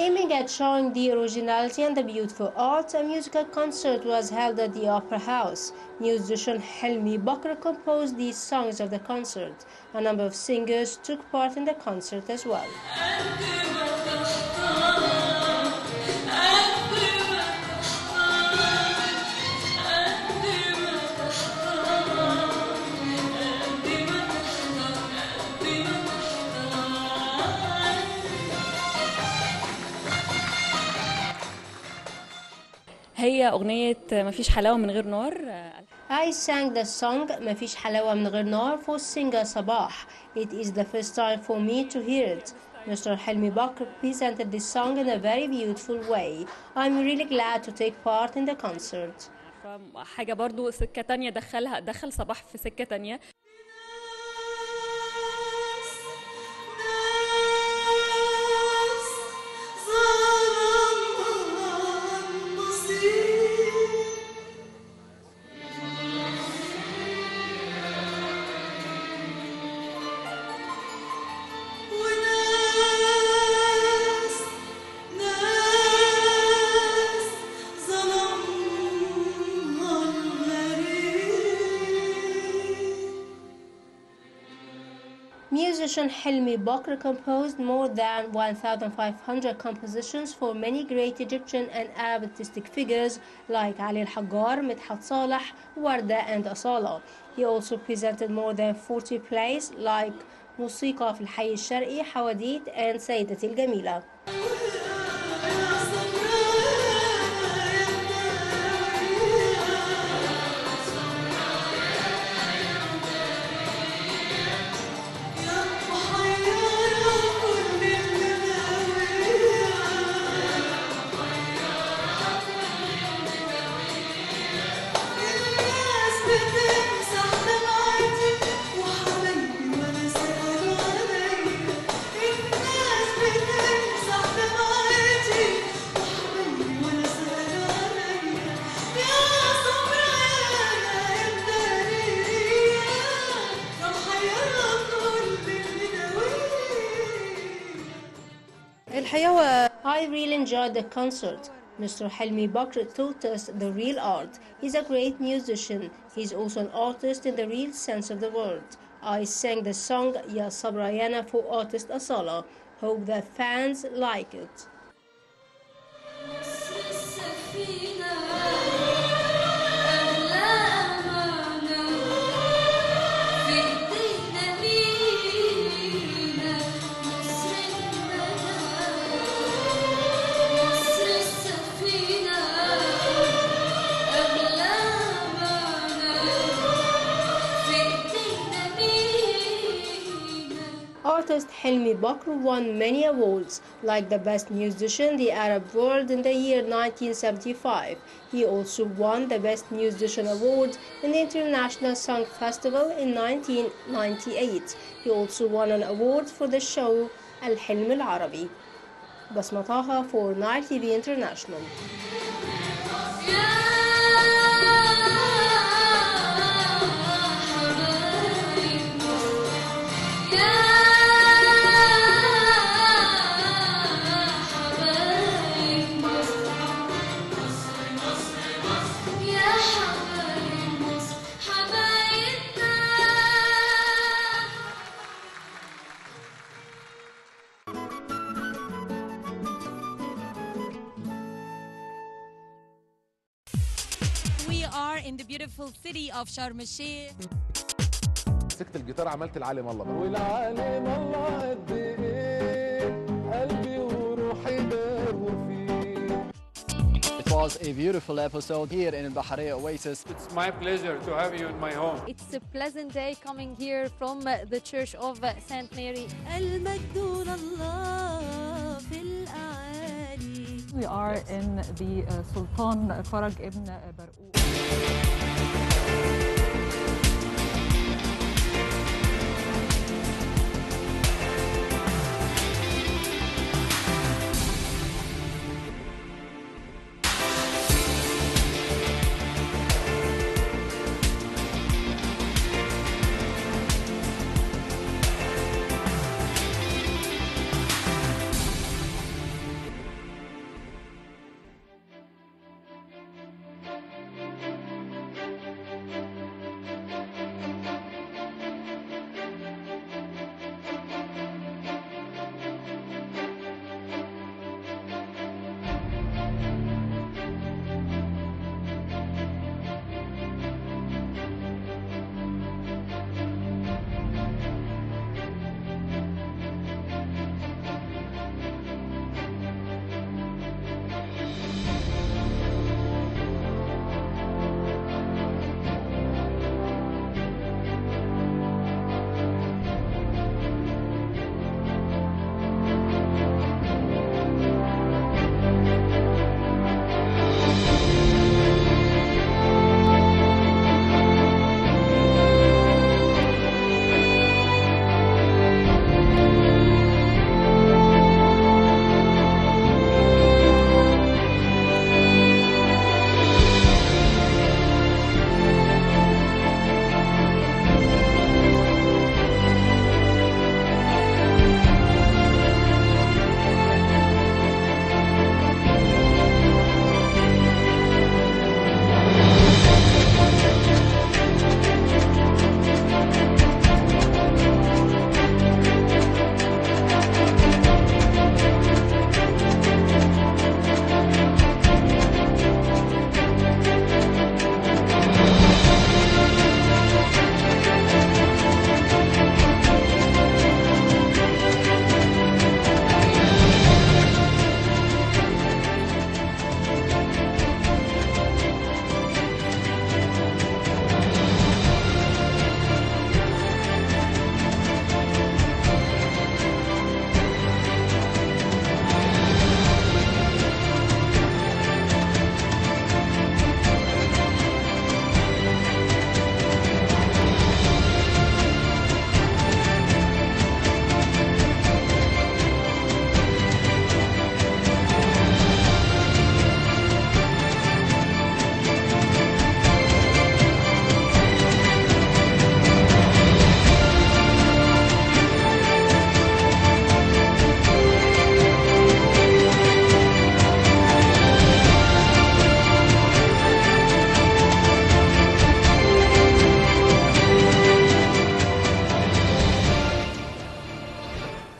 Aiming at showing the originality and the beautiful art, a musical concert was held at the Opera House. Musician Helmi Bakr composed the songs of the concert. A number of singers took part in the concert as well. هي أغنية مفيش حلاوة من غير نار. I sang the song مفيش حلاوة من غير نار for singer Sabah. It is the first time for me to hear it. Mr. Helmi Bakr presented this song in a very beautiful way. I'm really glad to take part in the concert. حاجة برضو سكة تانية دخل صباح في سكة تانية. Musician Helmi Bakr composed more than 1,500 compositions for many great Egyptian and Arab artistic figures like Ali al-Haggar, Midhat Saleh, Warda and Asala. He also presented more than 40 plays like موسيقى في الحي الشرقي, حواديت and سيدتي الجميلة. I really enjoyed the concert. Mr. Helmi Bakr taught us the real art. He's a great musician. He's also an artist in the real sense of the word. I sang the song Ya Sabrayana for artist Asala. Hope the fans like it. Artist Helmi Bakr won many awards, like the Best Musician the Arab World in the year 1975. He also won the Best Musician Award in the International Song Festival in 1998. He also won an award for the show Al-Hilm Al-Arabi. Basma Taha for Nile TV International. We are in the beautiful city of Sharm el-Sheikh. مسكت الجيتار عملت العالم الله والعالم الله قد ايه قلبي وروحي داروا فيه. It was a beautiful episode here in Bahari Oasis. It's my pleasure to have you in my home. It's a pleasant day coming here from the Church of St. Mary. We are in the Sultan Farag ibn Barqoq.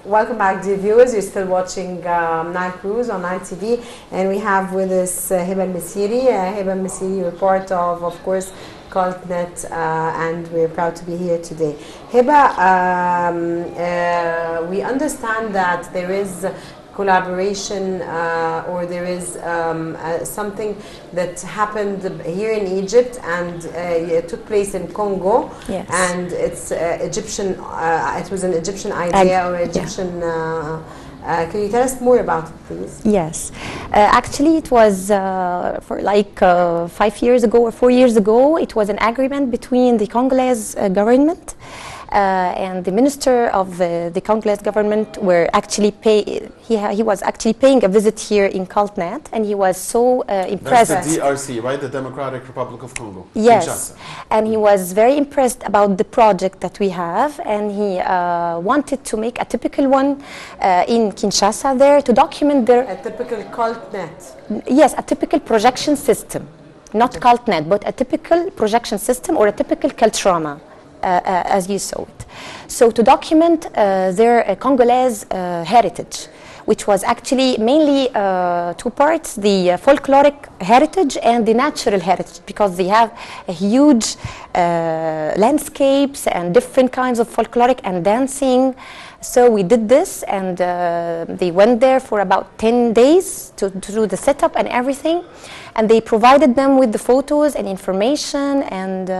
Welcome back, dear viewers. You're still watching Nile Cruise on Nile TV, and we have with us Heba Missiry. Heba Missiry, you're part of course, CULTNAT, and we're proud to be here today. Heba, we understand that there is collaboration or there is something that happened here in Egypt and it took place in Congo. Yes. And it's Egyptian, it was an Egyptian idea or Egyptian, can you tell us more about it, please? Yes. Actually, it was for like 5 years ago or 4 years ago, it was an agreement between the Congolese government and the minister of the Congolese government were actually he was actually paying a visit here in CULTNAT, and he was so impressed. That's the DRC, right? The Democratic Republic of Congo. Yes, Kinshasa. And he was very impressed about the project that we have, and he wanted to make a typical one in Kinshasa there to document their... A typical CULTNAT. Yes, a typical projection system. Not CULTNAT, but a typical projection system or a typical Culturama. As you saw it. So to document their Congolese heritage, which was actually mainly two parts, the folkloric heritage and the natural heritage, because they have a huge landscapes and different kinds of folkloric and dancing. So we did this, and they went there for about 10 days to do the setup and everything, and they provided them with the photos and information, and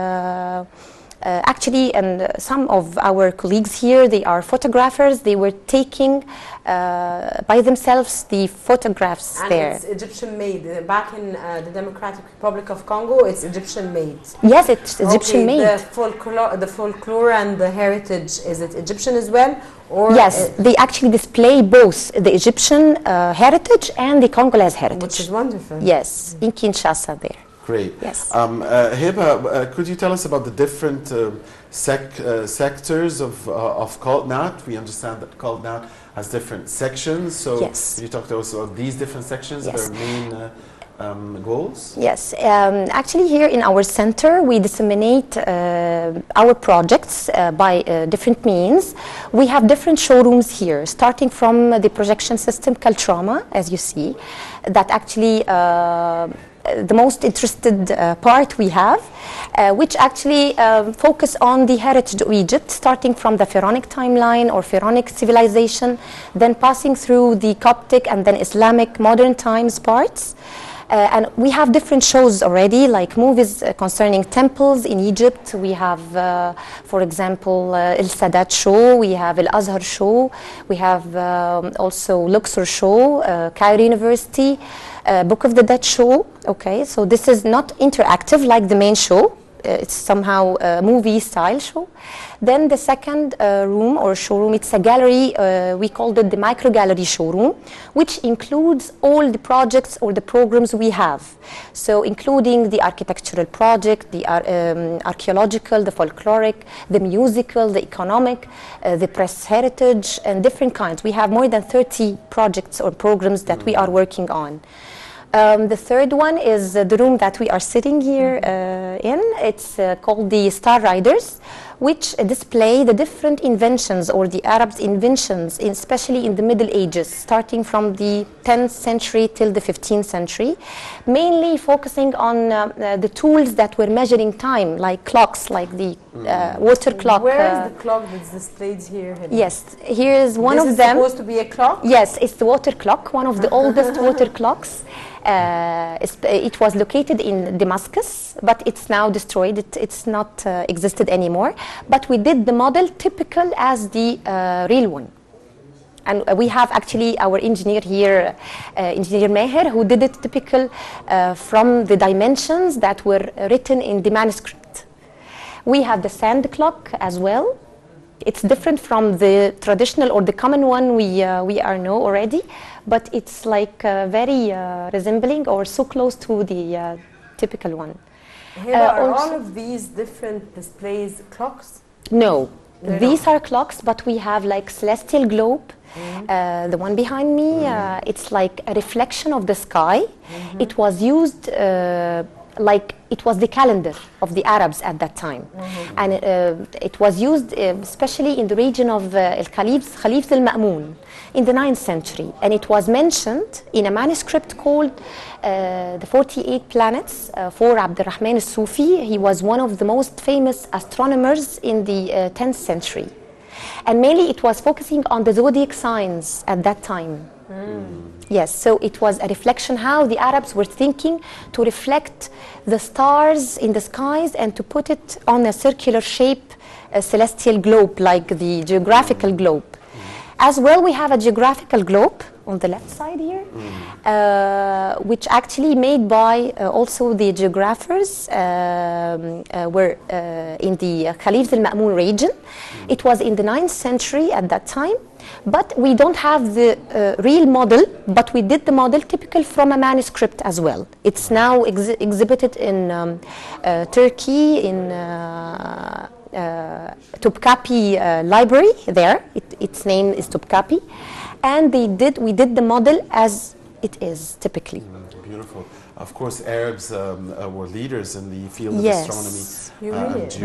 actually, and some of our colleagues here, they are photographers. They were taking by themselves the photographs and there. It's Egyptian made. Back in the Democratic Republic of Congo, it's Egyptian made. Yes, it's Egyptian made. The folklore and the heritage, is it Egyptian as well? Or yes, they actually display both the Egyptian heritage and the Congolese heritage. Which is wonderful. Yes, in Kinshasa there. Great. Yes. Heba, could you tell us about the different sectors of CULTNAT? We understand that CULTNAT has different sections. So yes. Can you talk to us about these different sections, yes. their main goals? Yes. Actually, here in our center, we disseminate our projects by different means. We have different showrooms here, starting from the projection system Culturama, as you see, that actually the most interested part we have, which actually focus on the heritage of Egypt, starting from the Pharaonic timeline or Pharaonic civilization, then passing through the Coptic and then Islamic modern times parts. And we have different shows already, like movies concerning temples in Egypt. We have, for example, El Sadat show, we have El Azhar show, we have also Luxor show, Cairo University, Book of the Dead show. Okay, so this is not interactive like the main show. It's somehow a movie style show. Then the second room or showroom, it's a gallery, we called it the micro gallery showroom, which includes all the projects or the programs we have. So including the architectural project, the archaeological, the folkloric, the musical, the economic, the press heritage, and different kinds. We have more than 30 projects or programs that we are working on. The third one is the room that we are sitting here in. It's called the Star Riders, which display the different inventions or the Arabs' inventions, especially in the Middle Ages, starting from the 10th century till the 15th century, mainly focusing on the tools that were measuring time, like clocks, like the water clock. Where is the clock that's displayed here? Yes, here is one of them. This is supposed to be a clock? Yes, it's the water clock, one of the oldest water clocks. It was located in Damascus, but it's now destroyed. It's not existed anymore. But we did the model typical as the real one. And we have actually our engineer here, Engineer Meher, who did it typical from the dimensions that were written in the manuscript. We have the sand clock as well. It's different from the traditional or the common one we are know already, but it's like very resembling or so close to the typical one. Are all of these different displays clocks? No, these are clocks, but we have like celestial globe. The one behind me, it's like a reflection of the sky. It was used like it was the calendar of the Arabs at that time. And it was used especially in the region of Khalif al-Ma'mun in the 9th century. And it was mentioned in a manuscript called the 48 Planets for Abdurrahman al-Sufi. He was one of the most famous astronomers in the 10th century. And mainly it was focusing on the zodiac signs at that time. Yes, so it was a reflection how the Arabs were thinking to reflect the stars in the skies and to put it on a circular shape, a celestial globe, like the geographical globe. As well, we have a geographical globe on the left side here, which actually made by also the geographers were in the Khalif al-Ma'mun region. It was in the 9th century at that time, but we don't have the real model, but we did the model typical from a manuscript as well. It's now exhibited in Turkey, in Topkapi library there. Its name is Topkapi. And we did the model as it is typically. Beautiful. Of course, Arabs were leaders in the field of astronomy.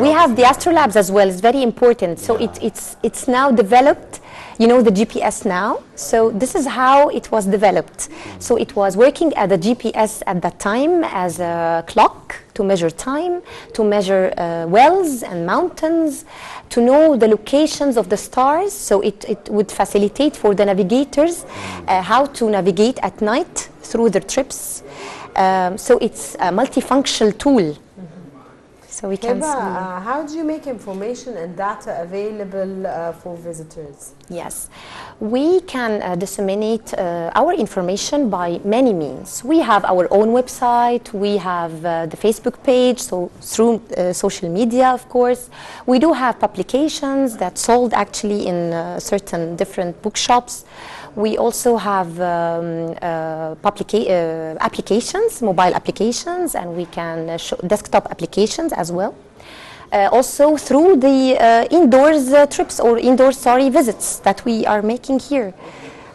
We have the astrolabs as well. It's very important. So it's now developed. You know the GPS now. So this is how it was developed. So it was working as a GPS at that time as a clock to measure time, to measure wells and mountains, to know the locations of the stars. So it would facilitate for the navigators how to navigate at night through their trips. So it's a multifunctional tool. So we can Heba, how do you make information and data available for visitors? Yes, we can disseminate our information by many means. We have our own website, we have the Facebook page, so through social media, of course. We do have publications that sold actually in certain different bookshops. We also have applications, mobile applications, and we can show desktop applications as well. Also through the indoors trips or visits that we are making here.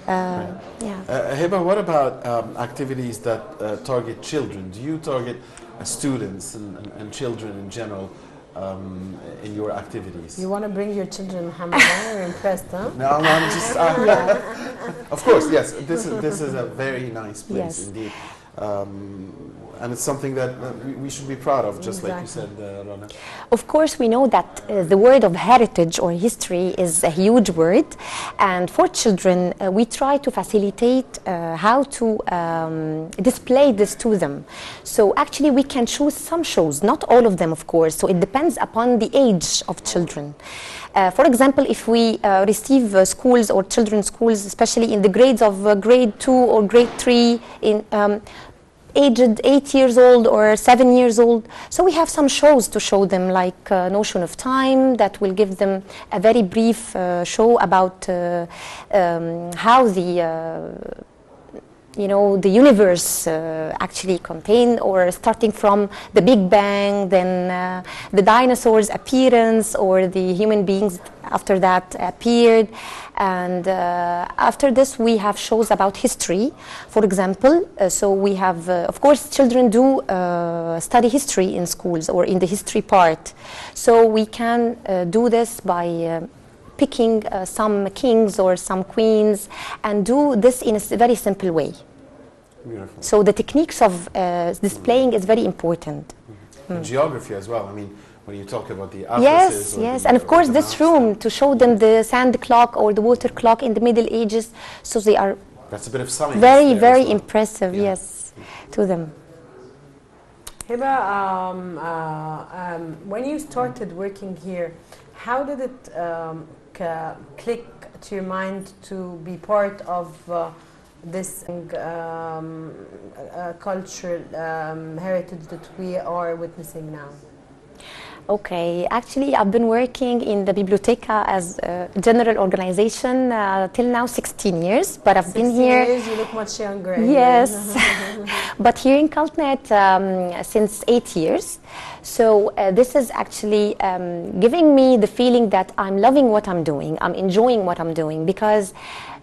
Heba, what about activities that target children? Do you target students and children in general in your activities? You want to bring your children, Muhammad? You're impressed, huh? No, I'm just... Of course, yes. This is a very nice place indeed. And it's something that we should be proud of, just like you said, Rana. Of course, we know that the word of heritage or history is a huge word. And for children, we try to facilitate how to display this to them. So actually, we can choose some shows, not all of them, of course. So it depends upon the age of children. For example, if we receive schools or children's schools, especially in the grades of grade 2 or grade 3, in aged 8 years old or 7 years old. So we have some shows to show them, like Notion of Time, that will give them a very brief show about how the universe actually contained, or starting from the Big Bang, then the dinosaurs' appearance, or the human beings after that appeared. And after this, we have shows about history, for example. So we have, of course, children do study history in schools or in the history part. So we can do this by picking some kings or some queens and do this in a very simple way. Beautiful. So the techniques of displaying is very important. And geography as well. I mean, when you talk about the atlases. Yes, and of course this room to show them the sand clock or the water clock in the Middle Ages. So they are that's a bit of science very, very impressive, yes, to them. Heba, when you started working here, how did it click to your mind to be part of this cultural heritage that we are witnessing now? Okay, actually I've been working in the Biblioteca as a general organization till now 16 years, but I've been here... 16 years, you look much younger. Yes, but here in CULTNAT since 8 years. So this is actually giving me the feeling that I'm loving what I'm doing, I'm enjoying what I'm doing, because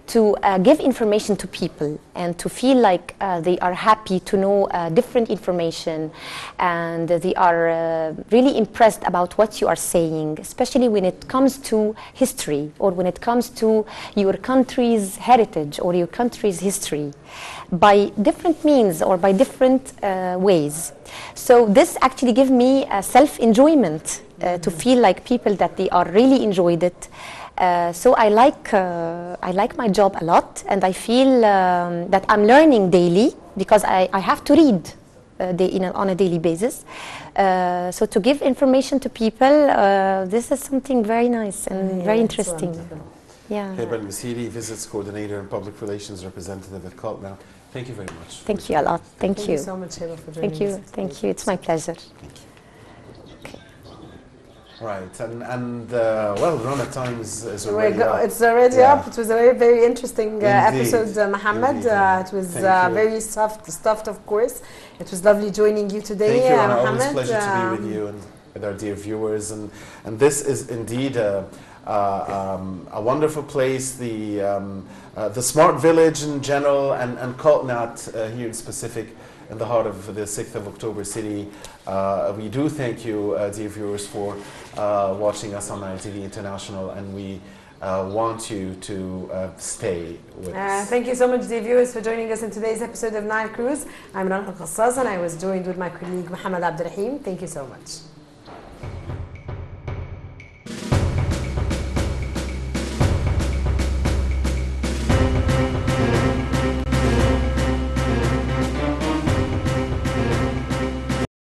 to give information to people and to feel like they are happy to know different information, and they are really impressed about what you are saying, especially when it comes to history or when it comes to your country's heritage or your country's history, by different means or by different ways. So this actually gives me a self-enjoyment to feel like people that they are really enjoyed it. So I like my job a lot, and I feel that I'm learning daily because I have to read on a daily basis. So to give information to people, this is something very nice and very interesting. Yeah. Heba Missiry, Visits Coordinator and Public Relations Representative at CULTNAT. Thank you very much. Thank you a lot. Thank you. Thank you so much, Heba, for joining us. Thank you. It's my pleasure. Thank you. Right, and well, Rona, time is already up. It's already up. It was a very, very interesting episode, Mohammed. It was very stuffed, of course. It was lovely joining you today, Thank you, Rona. Mohammed. Always a pleasure to be with you and with our dear viewers. And this is indeed a wonderful place. The smart village in general, and CULTNAT here in specific, in the heart of the 6th of October city. We do thank you, dear viewers, for watching us on Nile TV International, and we want you to stay with us. Thank you so much, dear viewers, for joining us in today's episode of Nile Cruise. I'm Rana Al-Qassas, and I was joined with my colleague Mohammed Abdurrahim. Thank you so much.